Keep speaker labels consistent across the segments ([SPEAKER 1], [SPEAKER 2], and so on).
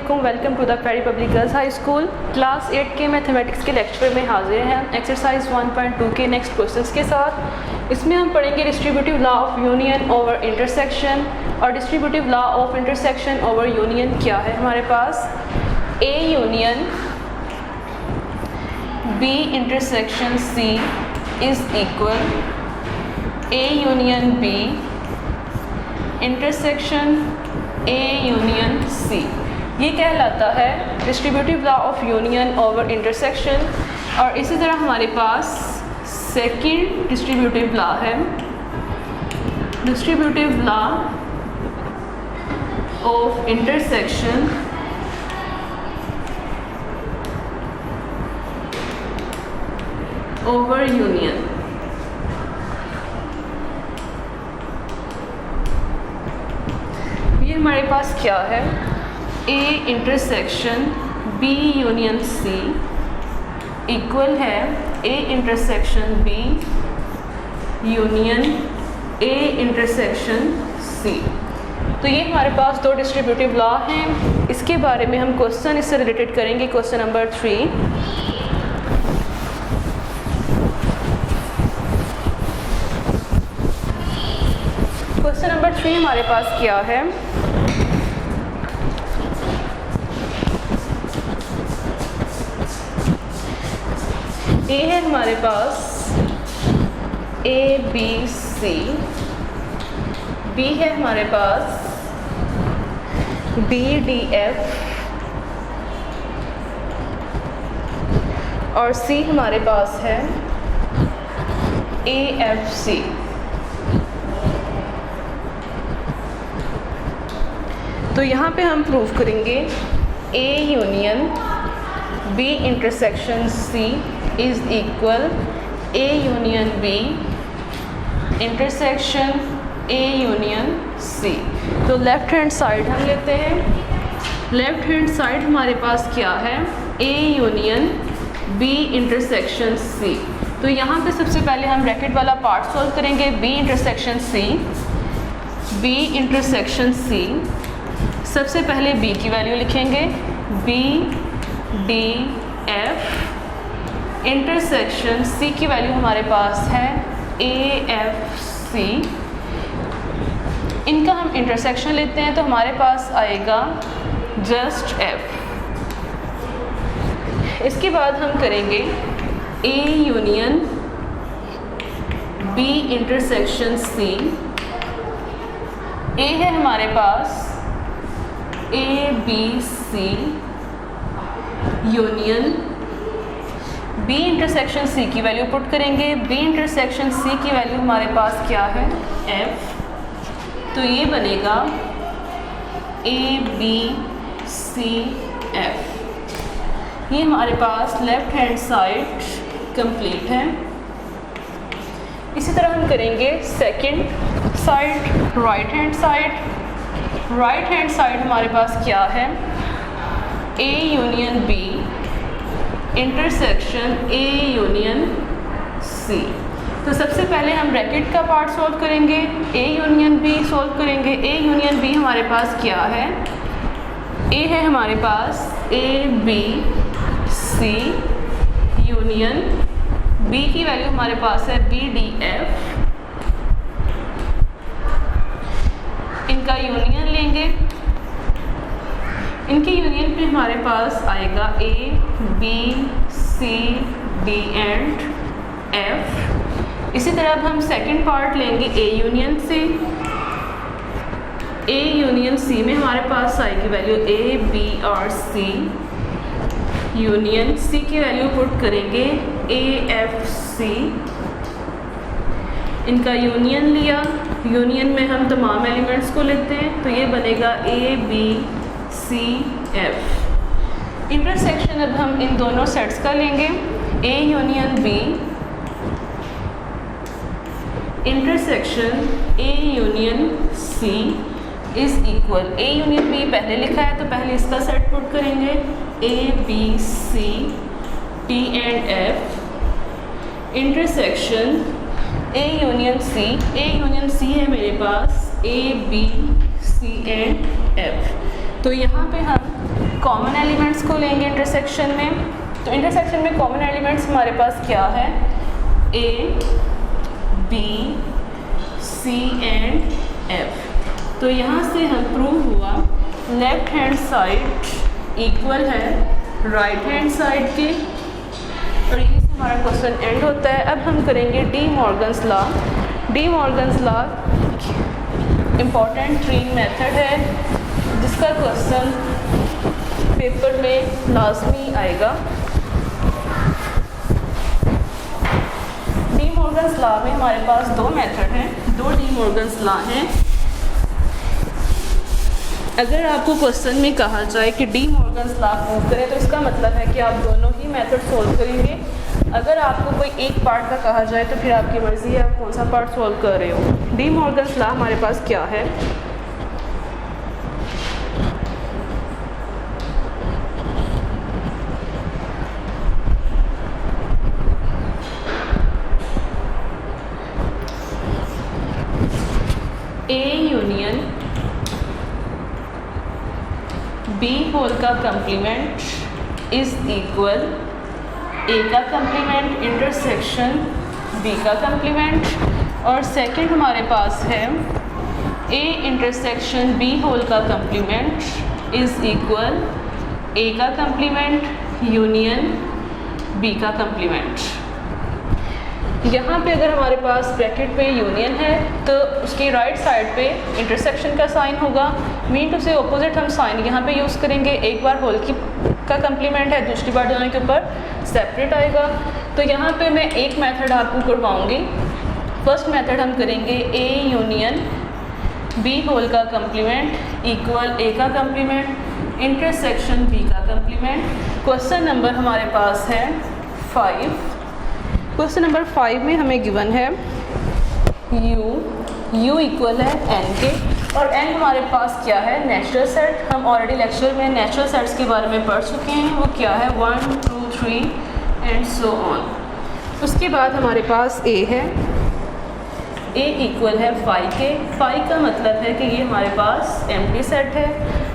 [SPEAKER 1] अस्सलामुअलैकुम, welcome to the Perry public girls high school. Class 8 के mathematics के lecture में हाजिर हैं एक्सरसाइज 1.2 के नेक्स्ट क्वेश्चंस के साथ। इसमें हम पढ़ेंगे distributive law of union over intersection. और distributive law of intersection over union क्या है हमारे पास? A union B intersection C is equal A union B intersection A union C. ये कहलाता है distributive law of union over intersection. और इसी तरह हमारे पास सेकंड डिस्ट्रीब्यूटिव लॉ है, distributive law of intersection over union. ये हमारे पास क्या है? A intersection B union C equal है A intersection B union A intersection C. तो ये हमारे पास दो डिस्ट्रीब्यूटिव लॉ हैं। इसके बारे में हम क्वेश्चन इससे रिलेटेड करेंगे। क्वेश्चन नंबर 3, क्वेश्चन नंबर 3 हमारे पास क्या है? ए है हमारे पास ए बी सी, बी है हमारे पास बी डी एफ और सी हमारे पास है ए एफ सी। तो यहाँ पे हम प्रूव करेंगे A union B intersection C is equal A union B intersection A union C. तो लेफ़्ट हैंड साइड हम लेते हैं। लेफ़्ट हैंड साइड हमारे पास क्या है? A union B intersection C. तो यहाँ पे सबसे पहले हम ब्रैकेट वाला पार्ट सॉल्व करेंगे। B intersection C, B intersection C. सबसे पहले b की वैल्यू लिखेंगे, b d f intersection c की वैल्यू हमारे पास है a f c। इनका हम इंटरसेक्शन लेते हैं तो हमारे पास आएगा जस्ट f। इसके बाद हम करेंगे a union b intersection c। a है हमारे पास A B C union B intersection C की वैल्यू पुट करेंगे। बी इंटरसेक्शन सी की वैल्यू हमारे पास क्या है? एफ। तो ये बनेगा ए बी सी एफ। ये हमारे पास लेफ्ट हैंड साइड कंप्लीट है। इसी तरह हम करेंगे second side, right hand side. Right hand side हमारे पास क्या है? A union B intersection A union C. तो सबसे पहले हम ब्रैकेट का पार्ट सॉल्व करेंगे, ए यूनियन बी सॉल्व करेंगे। ए यूनियन बी हमारे पास क्या है? ए है हमारे पास A B C union B की वैल्यू हमारे पास है बी डी एफ। इनका यूनियन लेंगे। इनके यूनियन पे हमारे पास आएगा A B C D and F. इसी तरह अब हम सेकंड पार्ट लेंगे ए यूनियन से। ए यूनियन सी में हमारे पास आएगी वैल्यू ए बी और सी यूनियन सी की वैल्यू पुट करेंगे ए एफ सी। इनका यूनियन लिया। यूनियन में हम तमाम एलिमेंट्स को लेते हैं तो ये बनेगा A B C F. Intersection अब हम इन दोनों सेट्स का लेंगे। A union B intersection A union C is equal, A union B पहले लिखा है तो पहले इसका सेट पुट करेंगे A B C T and F intersection A union C. A union C है मेरे पास A B C and F. तो यहाँ पे हम एलिमेंट्स को लेंगे इंटरसेक्शन में। तो इंटरसेक्शन में कॉमन एलिमेंट्स हमारे पास क्या है, ए, बी, सी एंड एफ। तो यहाँ से हम प्रूव हुआ लेफ्ट हैंड साइड इक्वल है राइट हैंड साइड के, और यहीं से हमारा क्वेश्चन एंड होता है। अब हम करेंगे De Morgan's law. De Morgan's law important ट्रीइंग मेथड है जिसका क्वेश्चन पेपर में लाजमी आएगा। डी मॉर्गन्स लॉ में हमारे पास दो मेथड हैं, दो डी मॉर्गन्स लॉ हैं। अगर आपको क्वेश्चन में कहा जाए कि डी मॉर्गन्स लॉ प्रूव करें तो इसका मतलब है कि आप दोनों ही मेथड सोल्व करेंगे। अगर आपको कोई एक पार्ट का कहा जाए तो फिर आपकी मर्ज़ी है आप कौन सा पार्ट सोल्व कर रहे हो। डी मॉर्गन्स लॉ हमारे पास क्या है, ए यूनियन बी होल का कंप्लीमेंट इज इक्वल ए का कंप्लीमेंट इंटरसेक्शन बी का कंप्लीमेंट। और सेकंड हमारे पास है ए इंटरसेक्शन बी होल का कंप्लीमेंट इज इक्वल ए का कंप्लीमेंट यूनियन बी का कंप्लीमेंट। यहाँ पे अगर हमारे पास ब्रैकेट पे यूनियन है तो उसकी राइट साइड पे इंटरसेक्शन का साइन होगा, मीन टू से ऑपोजिट हम साइन यहाँ पे यूज़ करेंगे। एक बार होल की का कंप्लीमेंट है, दूसरी बार दोनों के ऊपर सेपरेट आएगा। तो यहाँ पे मैं एक मेथड आपको करवाऊँगी। फर्स्ट मेथड हम करेंगे ए यूनियन बी होल का कंप्लीमेंट इक्वल ए का कंप्लीमेंट इंटरसेक्शन बी का कंप्लीमेंट। क्वेश्चन नंबर हमारे पास है 5। क्वेश्चन नंबर 5 में हमें गिवन है u इक्वल है n के, और n हमारे पास क्या है, नेचुरल सेट। हम ऑलरेडी लेक्चर में नेचुरल सेट्स के बारे में पढ़ चुके हैं, वो क्या है 1 2 3 एंड सो ऑन। उसके बाद हमारे पास a है, a इक्वल है 5 के। 5 का मतलब है कि ये हमारे पास एम्प्टी सेट है।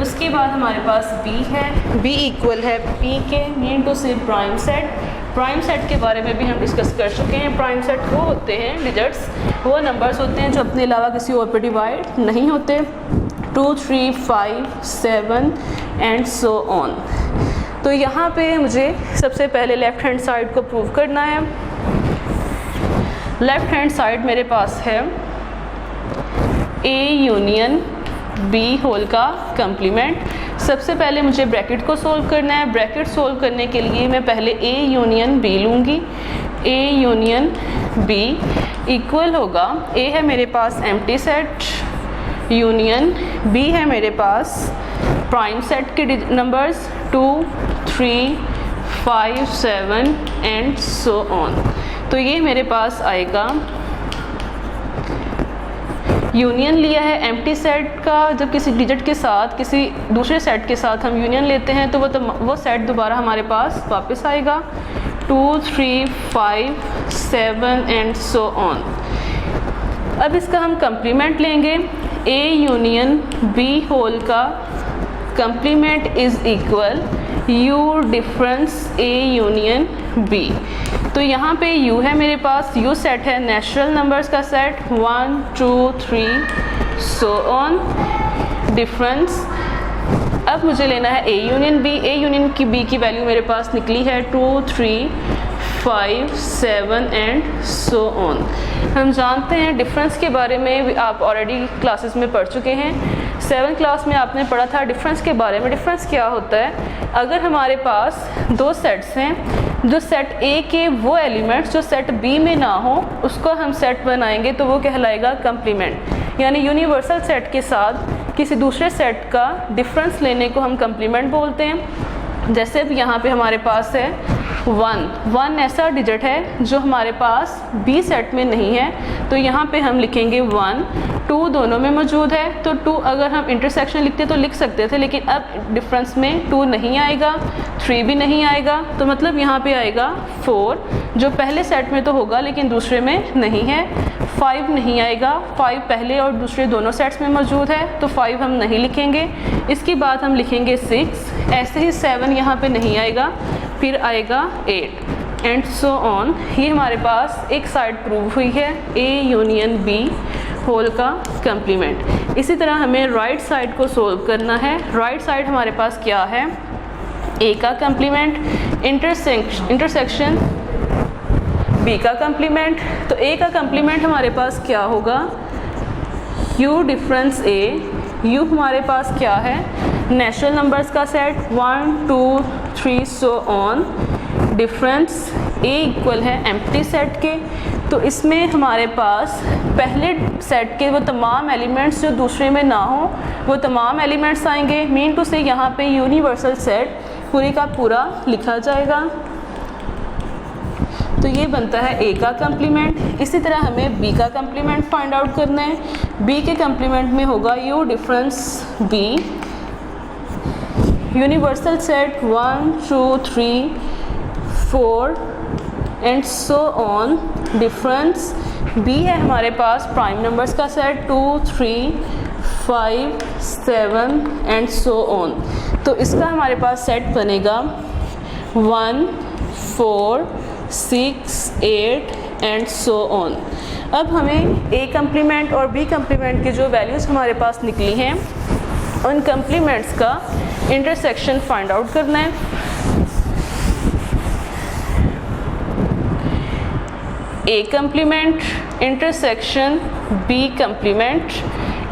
[SPEAKER 1] उसके बाद हमारे पास b है, b इक्वल है p के, मीन टू से प्राइम सेट। प्राइम सेट के बारे में भी हम डिस्कस कर चुके हैं। प्राइम सेट वो होते हैं डिजिट्स, वो नंबर्स होते हैं जो अपने अलावा किसी और पर डिवाइड नहीं होते। 2 3 5 7 एंड सो ऑन। तो यहाँ पे मुझे सबसे पहले लेफ़्ट हैंड साइड को प्रूव करना है। लेफ़्ट हैंड साइड मेरे पास है ए यूनियन बी होल का कंप्लीमेंट। सबसे पहले मुझे ब्रैकेट को सोल्व करना है। ब्रैकेट सोल्व करने के लिए मैं पहले ए यूनियन बी लूँगी। ए यूनियन बी इक्वल होगा, ए है मेरे पास एम्प्टी सेट, यूनियन बी है मेरे पास प्राइम सेट के नंबर्स 2 3 5 7 एंड सो ऑन। तो ये मेरे पास आएगा, यूनियन लिया है एम्प्टी सेट का। जब किसी डिजिट के साथ किसी दूसरे सेट के साथ हम यूनियन लेते हैं तो वो सेट दोबारा हमारे पास वापस आएगा। 2 3 5 7 एंड सो ऑन। अब इसका हम कंप्लीमेंट लेंगे। ए यूनियन बी होल का complement is equal U difference A union B. तो यहाँ पे u है मेरे पास, u सेट है नेचुरल नंबर्स का सेट 1 2 3 सो ऑन। डिफरेंस अब मुझे लेना है A union B. A union की बी की वैल्यू मेरे पास निकली है 2 3 5 7 एंड सो ऑन। हम जानते हैं डिफरेंस के बारे में, आप ऑलरेडी क्लासेस में पढ़ चुके हैं। 7th क्लास में आपने पढ़ा था डिफरेंस के बारे में। डिफरेंस क्या होता है, अगर हमारे पास दो सेट्स हैं, जो सेट ए के वो एलिमेंट्स जो सेट बी में ना हो उसको हम सेट बनाएंगे तो वो कहलाएगा कंप्लीमेंट। यानी यूनिवर्सल सेट के साथ किसी दूसरे सेट का डिफरेंस लेने को हम कंप्लीमेंट बोलते हैं। जैसे अब यहाँ पे हमारे पास है 1 ऐसा डिजिट है जो हमारे पास बी सेट में नहीं है, तो यहाँ पे हम लिखेंगे 1 2 दोनों में मौजूद है। तो 2 अगर हम इंटरसेक्शन लिखते तो लिख सकते थे, लेकिन अब डिफरेंस में 2 नहीं आएगा, 3 भी नहीं आएगा। तो मतलब यहाँ पे आएगा 4 जो पहले सेट में तो होगा लेकिन दूसरे में नहीं है। 5 नहीं आएगा, 5 पहले और दूसरे दोनों सेट्स में मौजूद है तो 5 हम नहीं लिखेंगे। इसके बाद हम लिखेंगे 6 ऐसे ही 7 यहाँ पे नहीं आएगा, फिर आएगा 8 एंड सो ऑन। ये हमारे पास एक साइड प्रूव हुई है A यूनियन B होल का कंप्लीमेंट। इसी तरह हमें राइट साइड को सोल्व करना है। राइट साइड हमारे पास क्या है, A का कंप्लीमेंट इंटरसेक्शन B का कंप्लीमेंट। तो A का कंप्लीमेंट हमारे पास क्या होगा, U डिफरेंस A। U हमारे पास क्या है, नेचुरल नंबर्स का set 1 2 3 so on. Difference A equal है एम्प्टी सेट के, तो इसमें हमारे पास पहले सेट के वो तमाम एलिमेंट्स जो दूसरे में ना हो वो तमाम एलिमेंट्स आएंगे। मीन टू से यहाँ पे यूनिवर्सल सेट पूरी का पूरा लिखा जाएगा। तो ये बनता है A का कंप्लीमेंट। इसी तरह हमें B का कंप्लीमेंट फाइंड आउट करना है। B के कंप्लीमेंट में होगा U difference B, universal set 1 2 3 4 and so on. Difference B है हमारे पास प्राइम नंबर्स का सेट 2 3 5 7 एंड सो ऑन। तो इसका हमारे पास सेट बनेगा 1 4 6 8 एंड सो ऑन। अब हमें A कंप्लीमेंट और B कंप्लीमेंट की जो वैल्यूज़ हमारे पास निकली हैं उन कंप्लीमेंट्स का इंटरसेक्शन फाइंड आउट करना है। A complement intersection B complement.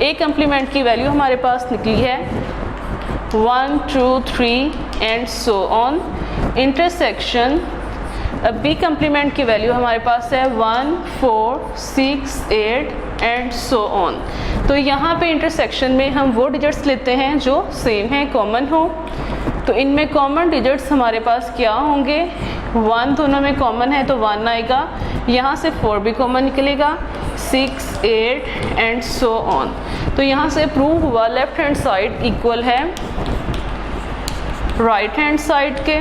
[SPEAKER 1] A complement की वैल्यू हमारे पास निकली है 1 2 3 एंड सो ऑन। इंटरसेक्शन अब B कंप्लीमेंट की वैल्यू हमारे पास है 1 4 6 8 एंड सो ऑन। तो यहाँ पे इंटरसेक्शन में हम वो डिजिट्स लेते हैं जो सेम हैं, कॉमन हो। तो इनमें कॉमन डिजिट्स हमारे पास क्या होंगे, 1 दोनों में कॉमन है तो 1 आएगा, यहाँ से 4 भी कॉमन निकलेगा, 6 8 एंड सो ऑन। तो यहाँ से प्रूव हुआ लेफ्ट हैंड साइड इक्वल है राइट हैंड साइड के।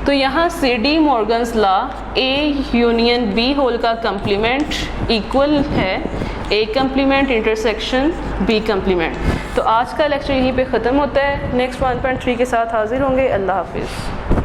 [SPEAKER 1] तो यहाँ से De Morgan's law A union B whole का कंप्लीमेंट इक्वल है A complement intersection B complement. तो आज का लेक्चर यहीं पे ख़त्म होता है। नेक्स्ट 1.3 के साथ हाजिर होंगे। अल्लाह हाफिज़।